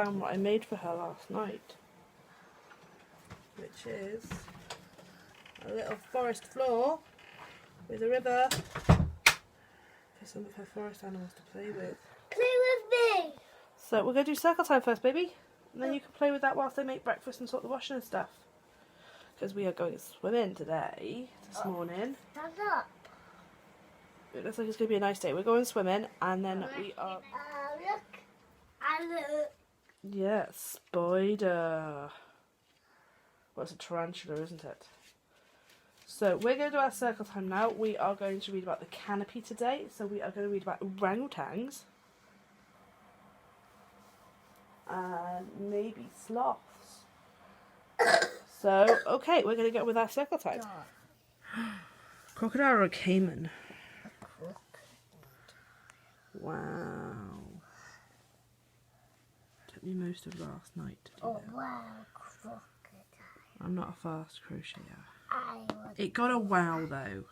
found what I made for her last night, which is a little forest floor with a river for some of her forest animals to play with. Play with me! So we're going to do circle time first, baby. And then you can play with that whilst they make breakfast and sort the washing and stuff. Because we are going swimming today, this morning. Stand up. It looks like it's going to be a nice day. We're going swimming and then we are... Look. And look. Yeah, spider. Well, it's a tarantula, isn't it? So we're going to do our circle time now. We are going to read about the canopy today. So we are going to read about orangutans. And maybe sloths. So, okay, we're going to go with our circle time. Crocodile or a caiman? Wow. Took me most of last night to do that. Wow, crocodile. I'm not a fast crocheter. I was... It got a wow though.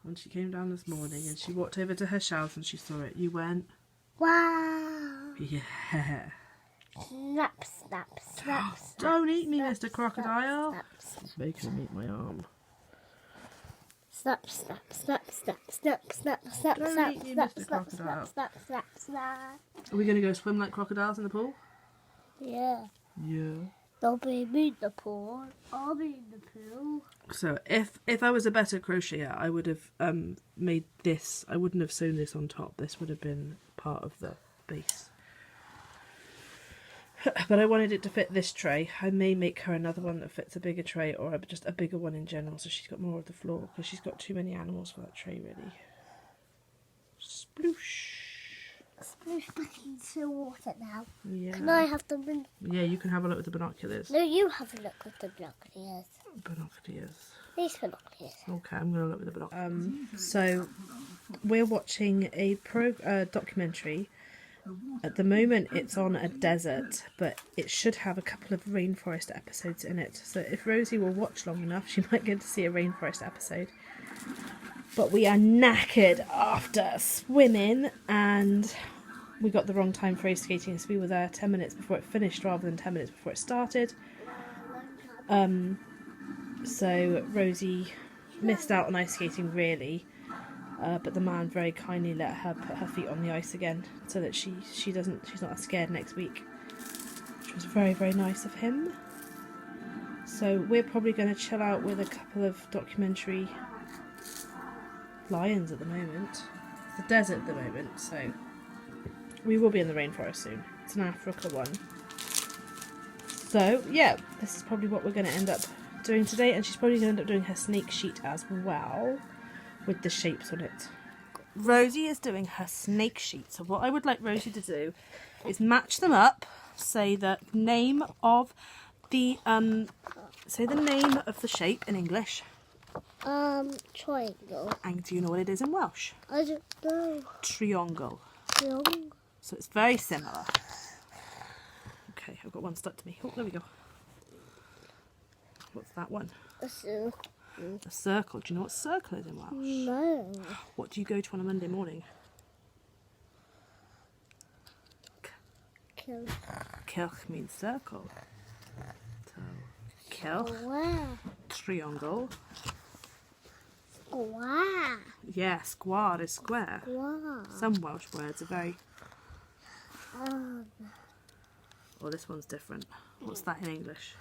When she came down this morning and she walked over to her shelf and she saw it, you went, Wow. yeah. Snap, snap, snap, snap. Don't eat me, Mr. Crocodile. Snap, snap, Making him eat my arm. snap, snap, snap, snap, snap, snap, snap, Don't snap, eat me, snap, Mr. snap, Crocodile. snap, snap, snap. Are we going to go swim like crocodiles in the pool? Yeah. Yeah. Don't be me in the pool. I'll be in the pool. So if I was a better crocheter, I would have made this. I wouldn't have sewn this on top. This would have been part of the base. But I wanted it to fit this tray. I may make her another one that fits a bigger tray or just a bigger one in general so she's got more of the floor because she's got too many animals for that tray really. Sploosh. Sploosh back into water now. Yeah. Can I have the... Yeah, you can have a look with the binoculars. No, you have a look with the binoculars. Binoculars. These binoculars. Okay, I'm going to look with the binoculars. So, we're watching a documentary. At the moment, it's on a desert, but it should have a couple of rainforest episodes in it. So if Rosie will watch long enough, she might get to see a rainforest episode. But we are knackered after swimming, and we got the wrong time for ice skating, so we were there 10 minutes before it finished rather than 10 minutes before it started. So Rosie missed out on ice skating really, but the man very kindly let her put her feet on the ice again so that she's not as scared next week, which was very, very nice of him. So we're probably going to chill out with a couple of documentary lions at the moment. It's the desert at the moment, so we will be in the rainforest soon. It's an Africa one. So yeah, this is probably what we're going to end up doing today, and she's probably going to end up doing her snake sheet as well with the shapes on it. Rosie is doing her snake sheet, so what I would like Rosie to do is match them up, say the name of the shape in English. Triangle. And do you know what it is in Welsh? I don't know. Triangle. Triangle. So it's very similar. Okay, I've got one stuck to me. Oh, there we go. What's that one? A circle. A circle. Do you know what circle is in Welsh? No. What do you go to on a Monday morning? Kill. Cilch means circle. So, cilch, Square. triangle. Square. Yeah, square is square. Square. Some Welsh words are very... Um, Oh, this one's different. What's that in English?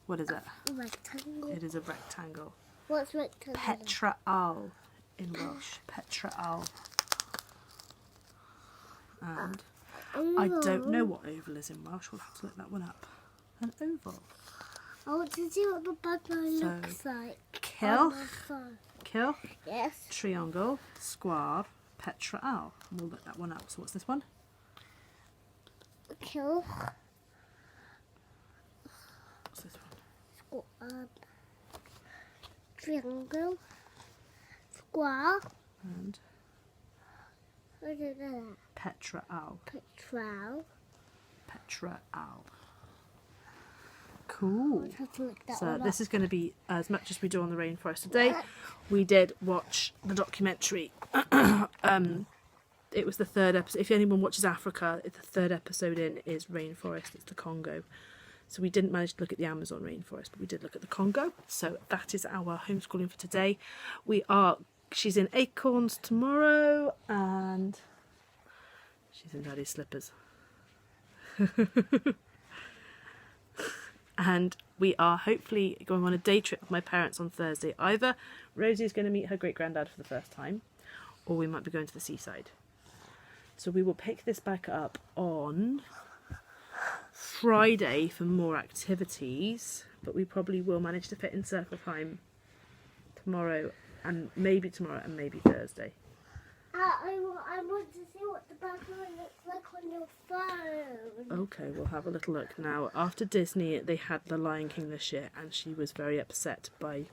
What is it? rectangle. It is a rectangle. What's rectangle? Petra-al in Welsh. Petra-al. And I don't know what oval is in Welsh. We'll have to look that one up. An oval. I want to see what the banana So, looks like. Cilch, cilch, Yes. triangle, square, Petra-al. We'll look that one up. So what's this one? Kill. What's this one? Triangle. Square. And What is that? Petra-al. Petrol. Petra-al. Cool. I'll have to look that So one this up. is going to be as much as we do on the rainforest today. We did watch the documentary it was the third episode. If anyone watches Africa, the third episode in is rainforest. It's the Congo. So we didn't manage to look at the Amazon rainforest, but we did look at the Congo. So that is our homeschooling for today. She's in Acorns tomorrow, and she's in Daddy's slippers. And we are hopefully going on a day trip with my parents on Thursday. Either Rosie's going to meet her great-granddad for the first time, or we might be going to the seaside. So we will pick this back up on Friday for more activities, but we probably will manage to fit in circle time tomorrow and maybe Thursday. I want to see what the background looks like on your phone. Okay, we'll have a little look now. After Disney, they had The Lion King this year, and she was very upset by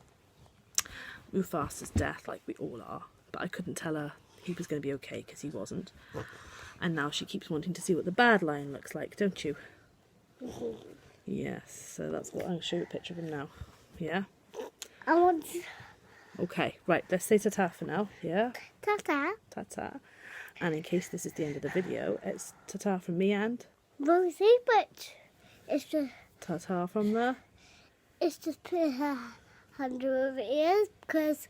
Mufasa's death, like we all are. But I couldn't tell her he was going to be okay, because he wasn't. And now she keeps wanting to see what the bad lion looks like, don't you? Mm-hmm. Yes, so that's what I'll show you a picture of him now. Yeah? I want to... Okay, right, let's say ta-ta for now, yeah? Ta-ta. Ta-ta. And in case this is the end of the video, it's ta-ta from me and... Rosie, but it's just... Ta-ta from the... It's just put her under her ears because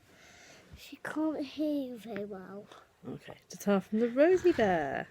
she can't hear you very well. Okay, ta-ta from the Rosie Bear.